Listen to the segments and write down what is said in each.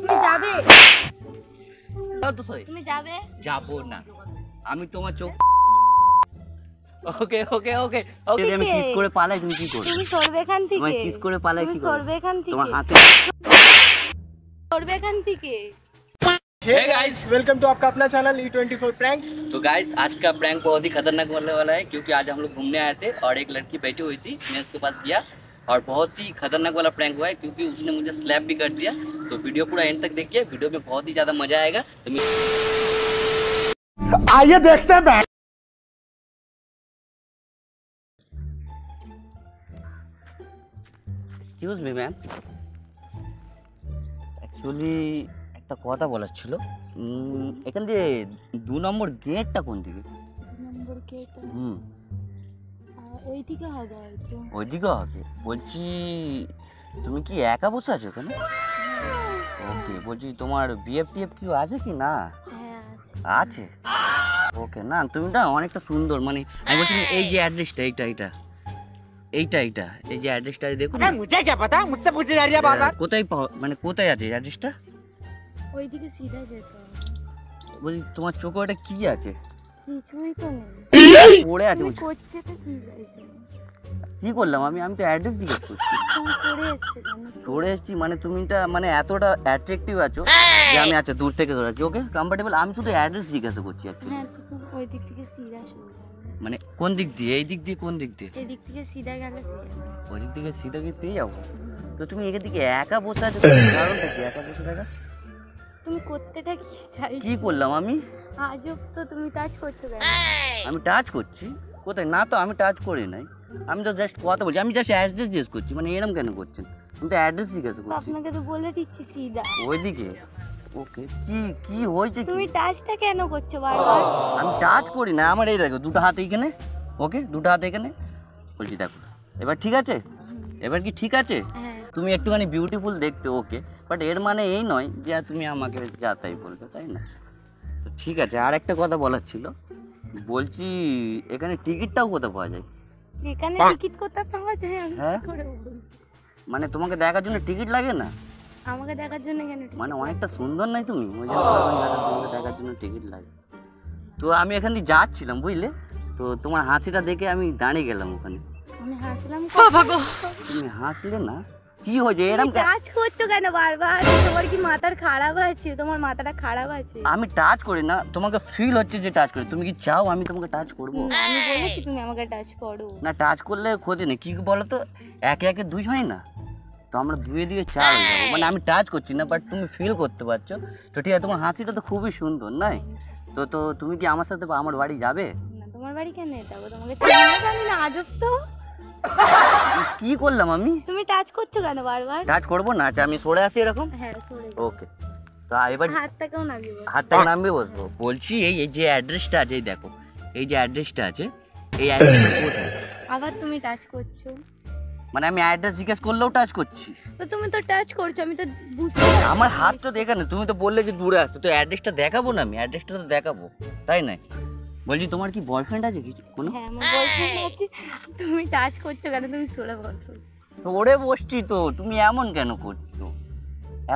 তুমি যাবে? তো সরি, তুমি যাবে? যাবো না আমি তোমার চোখ। ওকে ওকে ওকে ওকে, আমি কিস করে পালাই, তুমি কি করবে? তুমি সরবে এখান থেকে। তুমি কিস করে পালাই কি তুমি করবে? সরবে এখান থেকে। তোমার হাতে সরবে এখান থেকে। हे गाइस, वेलकम टू आपका अपना चैनल E24 प्रैंक। तो गाइस आज का प्रैंक बहुत ही खतरनाक होने वाला है, क्योंकि आज हम लोग घूमने आए थे और एक लड़की बैठी हुई थी, मैं उसके पास गया और बहुत ही खतरनाक वाला प्रैंक हुआ है, क्योंकि उसने मुझे स्लैप भी कर दिया। तो वीडियो पूरा एंड तक देखिए, वीडियो में बहुत ही ज़्यादा मजा आएगा। तो आइए देखते हैं। এক্সকিউজ মি ম্যাম, অ্যাকচুয়ালি একটা কথা বলার ছিল। এখান দিয়ে 2 নম্বর গেটটা কোন দিকে? নম্বর গেট হুম, ওইদিকে হবে হয়তো। ওইদিকে হবে। বলছি তুমি কি একা বসে আছো এখানে? ওকে, বলছি তোমার বিএফটিএফ কি আছে কি না? হ্যাঁ আছে। ওকে, না তুমি না অনেকটা সুন্দর, মানে আমি বলছি এই যে অ্যাড্রেসটা এইটা এইটা এইটা এইটা এই যে অ্যাড্রেসটা দেখুন। मुझे क्या पता, मुझसे पूछे जा रही है बार बार। কোথায় মানে কোথায় আছে অ্যাড্রেসটা? ওইদিকে সিধা যেতে হবে। বলছি তোমার চোখে ওটা কি আছে? কিছুই তো নেই। পড়ে আছে। তুমি বলছি করছে তো কি চাইছো? কি করলাম আমি? আমি তো অ্যাড্রেস জিজ্ঞেস করছি। তুমি সরে এসছো কেন? সরে এসেছি মানে তুমিটা মানে এতটা অ্যাট্রাকটিভ আছো যে আমি আচ্ছা দূর থেকে ধরে আছি। ওকে, কমফর্টেবল। আমি শুধু অ্যাড্রেস জিজ্ঞাসা করছি অ্যাকচুয়ালি। হ্যাঁ, তো তুমি ওই দিক থেকে সিধা সরে যাবে। মানে কোন দিক দিয়ে? এই দিক দিয়ে? কোন দিক দিয়ে? এই দিক থেকে সিধা গেলে পেয়ে যাবে। ওই দিক থেকে সিধা গিয়ে পেয়ে যাবো। তো তুমি এখান থেকে একা বসে আছো, কারণটা কি একা বসে থাকা? তুমি করতেটা কি চাইছো? কি করলাম আমি? আজব তো, তুমি টাচ করছো কেন? আমি টাচ করছি কোথায়? না তো, আমি টাচ করি নাই। আমি তো জাস্ট কথা বলছি, আমি জাস্ট অ্যাড্রেস জিজ্ঞেস করছি। মানে এরম কেন করছেন? আমি তো অ্যাড্রেস জিজ্ঞাসা তো করছি। আপনাকে তো বলে দিচ্ছি সিধা। ওইদিকে? ওকে, কি কি হয়েছে কি? তুমি টাচটা কেন করছো বারবার? আমি টাচ করি না। আমার এই দেখো দুটো হাত এইখানে। ওকে, দুটো হাত এখানে। বলছি দেখো এবার ঠিক আছে? এবার কি ঠিক আছে? হ্যাঁ। তুমি একটুখানি বিউটিফুল দেখতে, ওকে, বাট এর মানে এই নয় যে তুমি আমাকে যা তাই বলবে, তাই না? তো ঠিক আছে, আর একটা কথা বলার ছিল। বলছি এখানে টিকিটটাও কোথাও পাওয়া যায়? যেখানে টিকিট কোথায় পাওয়া যায় আমি হ্যাঁ? কি করে বলবো? মানে তোমাকে দেখার জন্য টিকিট লাগে না? আমাকে দেখার জন্য কেন ticket? মানে অনেকটা সুন্দর নাই তুমি? ওই জন্য তোমাকে দেখার জন্য টিকিট লাগে। তো আমি এখান দিয়ে যাচ্ছিলাম বুঝলে, তো তোমার হাসিটা দেখে আমি দাঁড়িয়ে গেলাম ওখানে। আমি হাসলাম। তুমি হাসলে না? কি হয়েছে এরকম? টাচ করছো কেন বারবার? তোমার কি মাথার খারাপ আছে? তোমার মাথাটা খারাপ আছে? আমি টাচ করি না, তোমাকে ফিল হচ্ছে যে টাচ করি। তুমি কি চাও আমি তোমাকে টাচ করব? না, আমি বলেছি তুমি আমাকে টাচ করো। না, টাচ করলে ক্ষতি নেই। কি বলো তো, একে একে দুই হয় না, তো আমরা দুয়ে দিয়ে চার হয়ে যাবো। মানে আমি টাচ করছি না, বাট তুমি ফিল করতে পারছো। তো ঠিক আছে, তোমার হাসিটা তো খুবই সুন্দর, নাই? তো তুমি কি আমার সাথে আমার বাড়ি যাবে? না, তোমার বাড়ি কেন যেতে হবে? তোমাকে চিনি না জানি না, আজব তো। কি করলাম আমি? তুমি টাচ করছো কেন বারবার? টাচ করবো না? আচ্ছা আমি সরে আসি এরকম। হ্যাঁ, সরে যাও। ওকে, তো এবার হাতটাকেও নামিয়ে বসো। হাতটাকে নামিয়ে বসবো। বলছি এই এই যে অ্যাড্রেসটা আছে, এই দেখো এই যে অ্যাড্রেসটা আছে, এই অ্যাড্রেসটা কোথায়? আবার তুমি টাচ করছো। মানে আমি অ্যাড্রেস জিজ্ঞেস করলেও টাচ করছি? তো তুমি তো টাচ করছো, আমি তো বুঝতে পারছি। আমার হাত তো দেখা না, তুমি তো বললে যে দূরে আসতে, তো অ্যাড্রেসটা দেখাবো না? আমি অ্যাড্রেসটা তো দেখাবো, তাই না? বলছি তোমার কি বয়ফ্রেন্ড আছে কিছু কোনো? হ্যাঁ, আমার বয়ফ্রেন্ড আছে। তুমি টাচ করছো কেন? তুমি সরে বসো। সরে বসছি তো, তুমি এমন কেন করছো?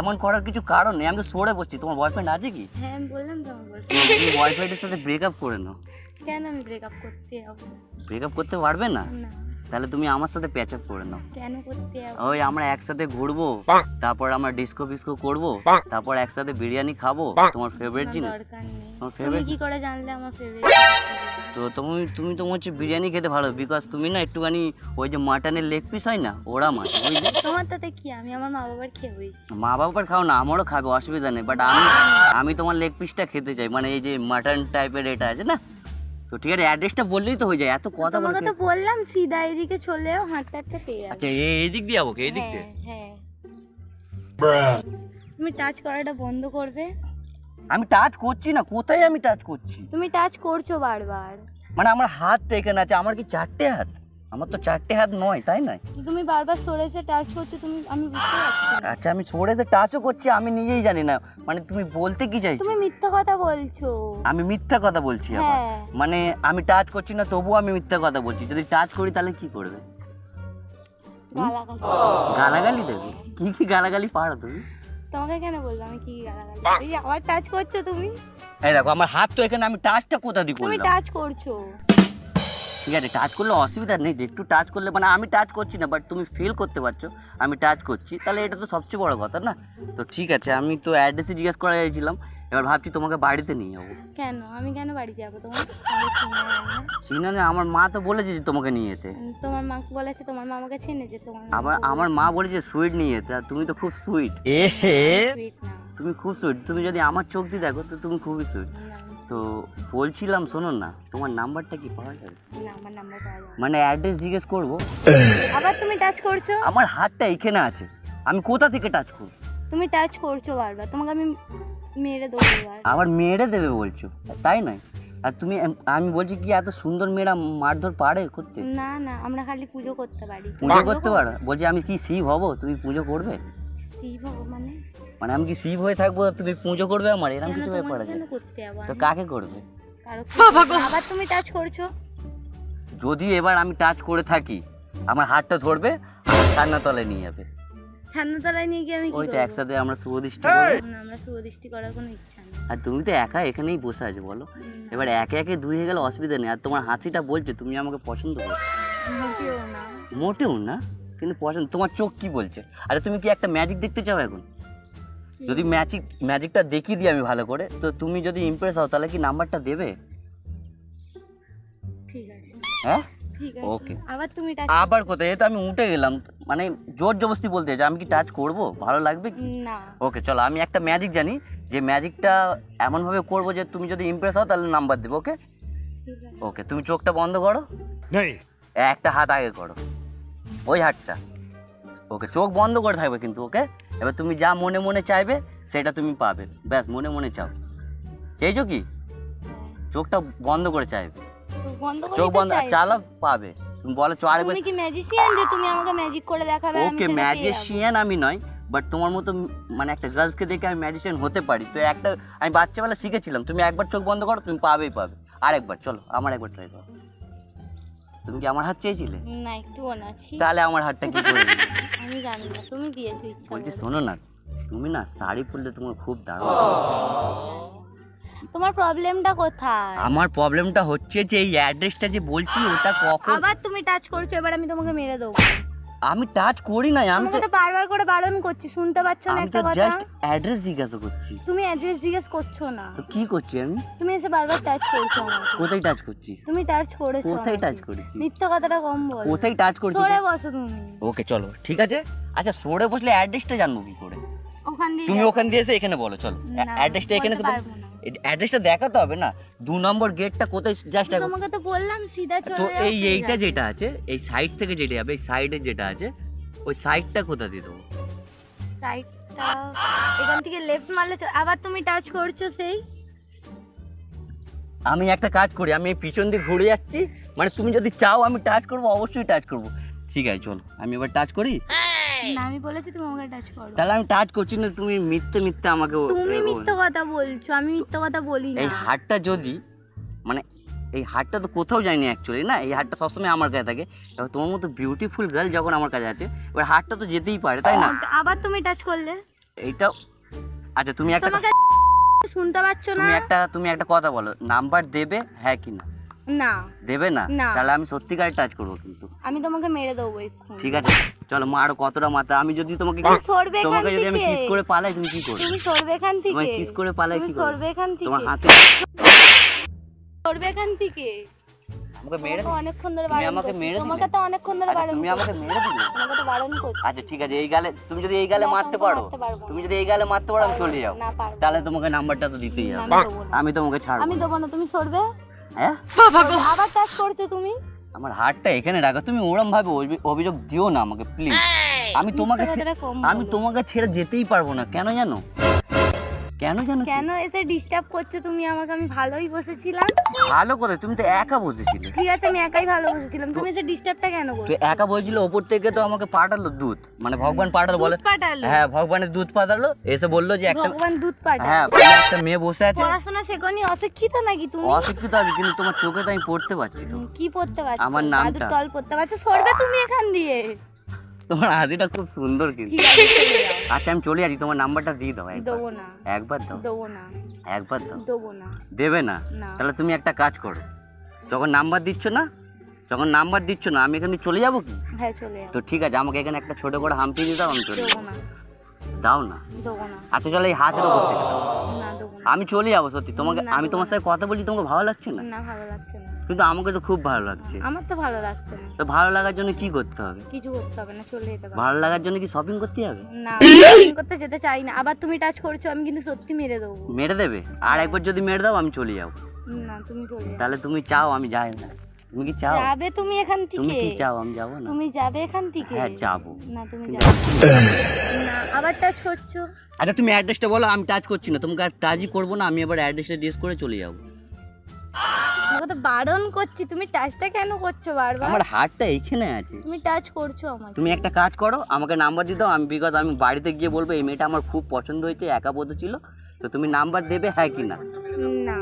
এমন করার কিছু কারণ নেই, আমি তো সরে বসছি। তোমার বয়ফ্রেন্ড আছে কি? হ্যাঁ, আমি বললাম তো আমার boyfriend। তুমি বয়ফ্রেন্ডের সাথে ব্রেকআপ করে নাও। কেন আমি ব্রেকআপ করতে যাবো? ব্রেকআপ করতে পারবে না? না। তাহলে তুমি আমার সাথে প্যাচ আপ করে নাও। কেন করতে যাবো? ওই আমরা একসাথে ঘুরবো, তারপর আমরা ডিস্কো ফিস্কো করবো, তারপর একসাথে বিরিয়ানি খাবো, তোমার ফেভারিট না, জিনিস। দরকার নেই। তোমার তুমি ফেভারিট? কি করে জানলে আমার ফেভারিট? তো তুমি তো হচ্ছে বিরিয়ানি খেতে ভালো, বিকজ তুমি না একটুখানি ওই যে মাটনের লেগ পিস হয় না, ওরা মাছ বুঝলি? তোমার তাতে কি? আমি আমার মা বাবার খেয়ে হয়েছি। মা বাবার খাও না, আমারও খাবে, অসুবিধা নেই, বাট আমি তোমার লেগ পিসটা খেতে চাই, মানে এই যে মাটন টাইপের এটা আছে না। তো ঠিক আছে, অ্যাড্রেসটা বললেই তো হয়ে যায়, এত কথা বলে। তোমাকে তো বললাম সিধা এদিকে চলেও হাঁটতে হাঁটতে পেয়ে যাবে। আচ্ছা এই দিক দিয়ে যাবো? এই দিক দিয়ে? হ্যাঁ। তুমি টাচ করাটা বন্ধ করবে? আমি টাচ করছি না। কোথায় আমি টাচ করছি? তুমি টাচ করছো বারবার। মানে আমার হাতটা এখানে আছে। আমার কি 4টে হাত? আমার তো 4টে হাত নয়, তাই না? তো তুমি বারবার সরে এসে টাচ করছো, আমি বুঝতে পারছি না। আচ্ছা আমি সরে যে টাচও করছি, আমি নিজেই জানি না। মানে তুমি বলতে কি চাইছো? তুমি মিথ্যা কথা বলছো। আমি মিথ্যা কথা বলছি আবার? হ্যাঁ। মানে আমি টাচ করছি না তবুও আমি মিথ্যা কথা বলছি? যদি টাচ করি তাহলে কি করবে? গালাগালি। গালাগালি দেবে? কি কি গালাগালি পারো তুমি? তোমাকে কেন বলবো আমি কি গালাগালি? এই আবার টাচ করছো তুমি? এই দেখো আমার হাত তো এখানে, আমি টাচটা কোথা দিয়ে তুমি করলাম? টাচ করছো। ঠিক আছে, টাচ করলে অসুবিধা নেই, একটু টাচ করলে মানে আমি টাচ করছি না বাট তুমি ফিল করতে পারছো আমি টাচ করছি, তাহলে এটা তো সবচেয়ে বড় কথা না? তো ঠিক আছে, আমি তো অ্যাড্রেসে জিজ্ঞেস করা চাইছিলাম, এবার ভাবছি তোমাকে বাড়িতে নিয়ে যাবো। কেন আমি কেন বাড়ি যাবো? তোমার চিনা না, আমার মা তো বলেছে যে তোমাকে নিয়ে যেতে। তোমার মা বলেছে, তোমার মা আমাকে চেনেছে, তোমার আবার আমার মা বলেছে সুইট নিয়ে যেতে, আর তুমি তো খুব সুইট। সুইট না। তুমি খুব সুইট, তুমি যদি আমার চোখ দিয়ে দেখো তো তুমি খুবই সুইট। তো বলছিলাম শোনো না, তোমার নাম্বারটা কি পাওয়া যাবে? না আমার নাম্বার পাওয়া যাবে। মানে অ্যাড্রেস জিজ্ঞেস করবো? আবার তুমি টাচ করছো? আমার হাতটা এখানে আছে, আমি কোথা থেকে টাচ করবো? তুমি টাচ করছো বারবার, তোমাকে আমি মেরে দেবো এবার। আবার মেরে দেবে বলছো, তাই নয়? আর তুমি, আমি বলছি কি এত সুন্দর মেয়েরা মারধর পারে করতে? না না, আমরা খালি পুজো করতে পারি। পুজো করতে পারো? বলছি আমি কি শিব হব, তুমি পুজো করবে? শিব মানে? মানে আমি কি শিব হয়ে থাকবো তুমি পুজো করবে আমার? এরকম কেন কিছু তোমাকে ব্যাপার আছে? কেন করতে যাবো তো আমি? কাকে করবে? আবার তুমি টাচ করছো? যদি এবার আমি টাচ করে থাকি, আমার হাতটা ধরবে আর ছান্না তলায় নিয়ে যাবে। ছান্নাতলায় নিয়ে গিয়ে আমি কি ওইটা করবো? একসাথে আমরা শুভদৃষ্টি করবো। না, আমরা শুভদৃষ্টি করার কোনো ইচ্ছা নেই। আর তুমি তো একা এখানেই বসে আছো বলো, এবার একে একে দুই হয়ে গেলে অসুবিধা নেই। আর তোমার হাসিটা বলছে তুমি আমাকে পছন্দ করো। মোটেও না। মোটেও না, কিন্তু পছন্দ। তোমার চোখ কি বলছে? আরে তুমি কি একটা ম্যাজিক দেখতে চাও এখন? যদি ম্যাজিকটা দেখিয়ে দিই আমি ভালো করে, তো তুমি যদি ইমপ্রেস হও তাহলে কি নাম্বারটা দেবে? ঠিক আছে। হ্যাঁ ঠিক আছে। ওকে। আবার তুমি টাচ আবার কোথায়? এই তো আমি উঠে গেলাম, মানে জোর জবরদস্তি বলতে যে আমি কি টাচ করব, ভালো লাগবে কি? না। ওকে চলো, আমি একটা ম্যাজিক জানি, যে ম্যাজিকটা এমনভাবে করবো যে তুমি যদি ইমপ্রেস হও তাহলে নাম্বার দেবো। ওকে ঠিক আছে। ওকে, তুমি চোখটা বন্ধ করো, একটা হাত আগে করো, ওই হাতটা। ওকে, চোখ বন্ধ করে থাকবে কিন্তু। ওকে, এবার তুমি যা মনে মনে চাইবে সেটা তুমি পাবে, ব্যাস মনে মনে চাও। চাইছো কি? চোখটা বন্ধ করে চাইবে, চোখ বন্ধ চালা পাবে। তুমি বলো চো আরেকবার। তুমি কি ম্যাজিশিয়ান যে তুমি আমাকে ম্যাজিক করে দেখাবে? ওকে, ম্যাজিশিয়ান আমি নয়, বাট তোমার মতো মানে একটা গার্লসকে দেখে আমি ম্যাজিশিয়ান হতে পারি। তো একটা আমি বাচ্চাবেলা শিখেছিলাম, তুমি একবার চোখ বন্ধ করো তুমি পাবেই পাবে। আরেকবার চলো, আমার একবার ট্রাই করো। তুমি কি আমার হাত চেয়েছিলে? না, একটু অনাছি। তাহলে আমার হাতটা কি করে দিলে? আমি জানি না, তুমি দিয়েছো ইচ্ছা বলছি করে। শোনো না, তুমি না শাড়ি পরলে তোমার খুব দারুণ। তোমার প্রবলেমটা কোথায়? আমার প্রবলেমটা হচ্ছে যে এই অ্যাড্রেসটা যে বলছি ওটা কখন। আবার তুমি টাচ করছো, এবার আমি তোমাকে মেরে দেবো। আমি টাচ করি নাই, আমি তোমাকে তো বারবার করে বারণ করছি, শুনতে পাচ্ছ না আমি তো একটা কথা? জাস্ট অ্যাড্রেস জিজ্ঞাসা করছি। তুমি অ্যাড্রেস জিজ্ঞেস করছো না, তো কি করছি আমি? তুমি এসে বারবার টাচ করছো আমাকে। কোথায় টাচ করছি? তুমি টাচ করেছো। কোথায় আমাকে। টাচ করেছি? মিথ্যা কথাটা কম বল। কোথায় টাচ করছি? সরে বসো তুমি। ওকে চলো ঠিক আছে। আচ্ছা সরে বসলে অ্যাড্রেসটা জানবো কি করে? ওখান দিয়ে তুমি যাও। ওখান দিয়ে এসে এখানে বলো, চলো না, অ্যাড্রেসটা এখানে বলতে পারবো না। অ্যাড্রেসটা দেখাতে হবে না। 2 নম্বর গেটটা কোথায় জাস্ট? তোমাকে তো বললাম সিধা চলে তো যাও, এইটা পেয়ে যাবে। যেটা আছে এই সাইড থেকে যেটা যাবে, এই সাইডে যেটা আছে ওই সাইডটা কোথা দিয়ে দেবো? সাইডটা এখান থেকে লেফট মারলে আবার তুমি টাচ করছো সেই। আমি একটা কাজ করি, আমি এই পিছন দিয়ে ঘুরে যাচ্ছি, মানে তুমি যদি চাও আমি টাচ করবো, অবশ্যই টাচ করবো। ঠিক আছে চলো, আমি এবার টাচ করি। না, আমি বলেছি তুমি আমাকে টাচ করো। তাহলে আমি টাচ করছি না, তুমি মিথ্যে মিথ্যে আমাকে তুমি মিথ্যা কথা বলছো, আমি মিথ্যা কথা বলি না। এই হাতটা যদি মানে এই হাতটা তো কোথাও যায়নি অ্যাকচুয়ালি না, এই হাতটা সবসময় আমার কাছে থাকে। এবার তোমার মতো বিউটিফুল গার্ল যখন আমার কাছে আছে, এবার হাতটা তো যেতেই পারে তাই না? আবার তুমি টাচ করলে। এইটা আচ্ছা তুমি একটা তোমাকে শুনতে পাচ্ছ না? তুমি একটা কথা বলো, নাম্বার দেবে হ্যাঁ কি না? না দেবে না? না। তাহলে আমি সত্যিকার টাচ করবো কিন্তু। আমি তোমাকে মেরে দেবো এক্ষুনি। ঠিক আছে চলো, মারো কতটা মাথা। আমি যদি তোমাকে তুমি সরবে এখান তোমাকে যদি আমি থেকে। কিস করে পালাই তুমি কি করবে? তুমি সরবে এখান থেকে। তোমায় কিস করে পালাই তুমি কি করবে? সরবে এখান থেকে। তোমার হাতে সরবে এখান থেকে। আমাকে মেরে তোমাকে অনেকক্ষণ ধরে তুমি বারণ আমাকে করছি। মেরে দিলে? তোমাকে তো অনেকক্ষণ ধরে আচ্ছা, বারণ তুমি আমাকে করছি। মেরে দিলে? তোমাকে তো বারণ করছি। আচ্ছা ঠিক আছে, এই গালে তুমি যদি এই গালে না, মারতে তোমাকে পারো, মারতে পারবো না। তুমি যদি এই গালে মারতে পারো আমি চলে যাও। না, পারবো না। তাহলে তোমাকে নাম্বারটা তো দিতেই না, হবে। আমি দেবো না। আমি তোমাকে ছাড়বো আমি না। দেবো না, তুমি সরবে। হ্যাঁ আবার টাচ করছো তুমি। আমার হাতটা এখানে রাখো, তুমি ওরম ভাবে অভিযোগ দিও না আমাকে প্লিজ। আমি তোমাকে মিথ্যা কথাটা কম আমি বলো। তোমাকে ছেড়ে যেতেই পারবো না। কেন জানো? কেন জানো কি? কেন এসে ডিস্টার্ব করছো তুমি আমাকে? আমি ভালোই বসেছিলাম। ভালো করে, তুমি তো একা বসেছিলে। ঠিক আছে, আমি একাই ভালো বসেছিলাম, তুমি এসে ডিস্টার্বটা কেন তো করছো? একা বসেছিল, ওপর থেকে তো আমাকে পাঠালো দুধ, মানে ভগবান পাঠালো বলে। দুধ পাঠালো? হ্যাঁ ভগবানের দুধ পাঠালো, এসে বললো যে একটা ভগবান দুধ পাঠালো? হ্যাঁ বললো একটা মেয়ে বসে আছে। পড়াশোনা শেখনি, অশিক্ষিত নাকি তুমি? অশিক্ষিত আছে কিন্তু তোমার চোখে তো আমি পড়তে পারছি তো। কি পড়তে পারছো? আমার নামটা। দাদুর টল পড়তে পারছো? সরবে তুমি এখান দিয়ে। তোমার হাসিটা খুব সুন্দর কিন্তু। ঠিক আছে চলে যাও। আচ্ছা আমি চলে যাচ্ছি, তোমার নাম্বারটা দিয়ে দাও একবার। দেবো না, একবার দাও, দেবো না, একবার দাও। দেবো না। দেবে না? না। তাহলে তুমি একটা কাজ করো, যখন নাম্বার দিচ্ছ না আমি এখানে চলে যাবো কি? হ্যাঁ চলে যাও। তো ঠিক আছে, আমাকে এখানে একটা ছোট করে হাম্পি দিয়ে দাও, আমি চলে দেবো যাবো। না, দাও না? দেবো না, আচ্ছা চলো এই হাতের উপর থেকে দাও। না দেবো না। আমি চলে যাবো সত্যি, তোমাকে না, আমি দেবো তোমার না। সাথে কথা বলছি, তোমাকে ভালো লাগছে না? না ভালো লাগছে না। কিন্তু আমাকে তো খুব ভালো লাগছে। আমার তো ভালো লাগছে না। তো ভালো লাগার জন্য কি করতে হবে? কিছু করতে হবে না, চলে যেতে পারো। ভালো লাগার জন্য কি শপিং করতে হবে? না shopping করতে যেতে চাই না। আবার তুমি টাচ করছো, আমি কিন্তু সত্যি মেরে দেবো। মেরে দেবে? আর একবার যদি মেরে দাও আমি চলে যাবো। না তুমি চলে যাও। তাহলে তুমি চাও আমি যাই না? তুমি কি চাও? যাবে তুমি এখান তুমি থেকে? কি চাও আমি যাবো না? তুমি যাবে এখান থেকে? হ্যাঁ যাবো। না তুমি কিন্তু যাবে না। আবার টাচ করছো। আচ্ছা তুমি অ্যাড্রেসটা বলো, আমি টাচ করছি না, তোমাকে আর টাচই করবো না, আমি এবার অ্যাড্রেসটা জিজ্ঞেস করে চলে যাবো। তোমাকে তো বারণ করছি, তুমি টাচটা কেন করছো বারবার? আমার হাতটা এইখানে আছে। তুমি টাচ করছো আমাকে। তুমি একটা কাজ করো, আমাকে নাম্বার দিয়ে দাও, আমি বিকজ আমি বাড়িতে গিয়ে বলবো এই মেয়েটা আমার খুব পছন্দ হয়েছে, একা বোধ ছিল, তো তুমি নাম্বার দেবে হ্যাঁ কি না? না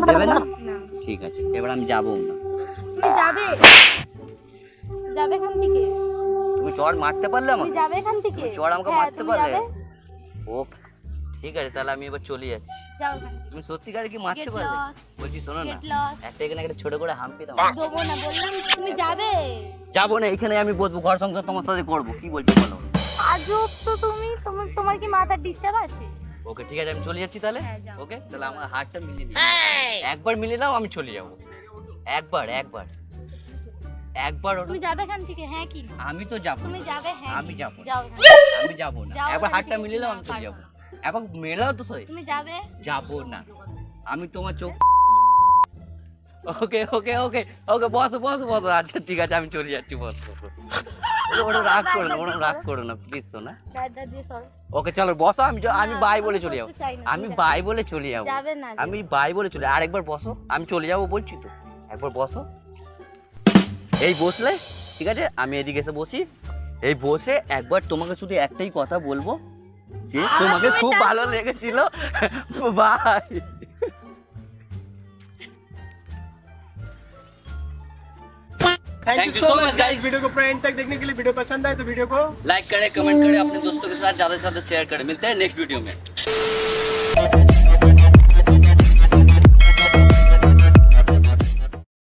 দেবে না? না। ঠিক আছে, এবার আমি যাবো না। তুমি যাবে, যাবে এখান থেকে। তুমি চড় মারতে পারলে তুমি আমাকে? যাবে এখান থেকে। চড় আমাকে হ্যাঁ, মারতে তুমি পারলে? যাবে। ও ঠিক আছে, তাহলে আমি এবার চলে যাচ্ছি। যাও এখান থেকে। তুমি সত্যিকারে কি মারতে Get পারলে? lost. বলছি শোনো না, Get lost. একটা এখানে একটা ছোট করে হাম্পি দাও। দেবো না বললাম, তুমি যাবে। যাবো না, এখানে আমি বসবো, ঘর সংসার তোমার সাথে করবো, কি বলছো বলো? আজব তো তুমি, তোমার কি মাথার ডিস্টার্ব আছে? ওকে ঠিক আছে, আমি চলে যাচ্ছি তাহলে। হ্যাঁ, যাও। ওকে তাহলে আমার হাতটা মিলিয়ে নিও। একবার মিলিয়ে নাও, আমি চলে যাবো। একবার একবার একবার তুমি যাবে এখান থেকে হ্যাঁ কি না? আমি তো যাবো। তুমি যাবে হ্যাঁ। আমি যাবো। যাও এখান থেকে। আমি যাবো না, যাও একবার এখান হাতটা থেকে, মিলিয়ে নাও, না, আমি চলে পারবো যাবো। না। একবার মেলাও তো সই। তুমি যাবে। যাবো না, আমি তোমার চোখ। ওকে ওকে ওকে ওকে বসো বসো বসো, আচ্ছা ঠিক আছে আমি চলে যাচ্ছি, বসো। ওরা রাগ করো না, ওরা রাগ করো না প্লিজ, তো না। দাদা দিয়ে সর। ওকে চলো বসো, আমি আমি না, বাই আমি বলে চলে যাবো। বসতে চাই না, আমি তুমি বাই বলে চলে যাবো। যাবে না। আমি বাই বলে চলে, আরেকবার বসো, আমি চলে যাবো বলছি তো, একবার বসো। এই বসলে ঠিক আছে, আমি এদিকে এসে বসি। এই বসে একবার তোমাকে শুধু একটাই কথা বলবো যে তোমাকে তুমি খুব touch ভালো লেগেছিল। Bye. Thank you so much guys, video को पूरा एंड तक देखने के लिए। वीडियो पसंद आए तो वीडियो को लाइक करें, कमेंट करें, अपने दोस्तों के साथ ज्यादा से ज्यादा शेयर करें। मिलते हैं नेक्स्ट वीडियो में।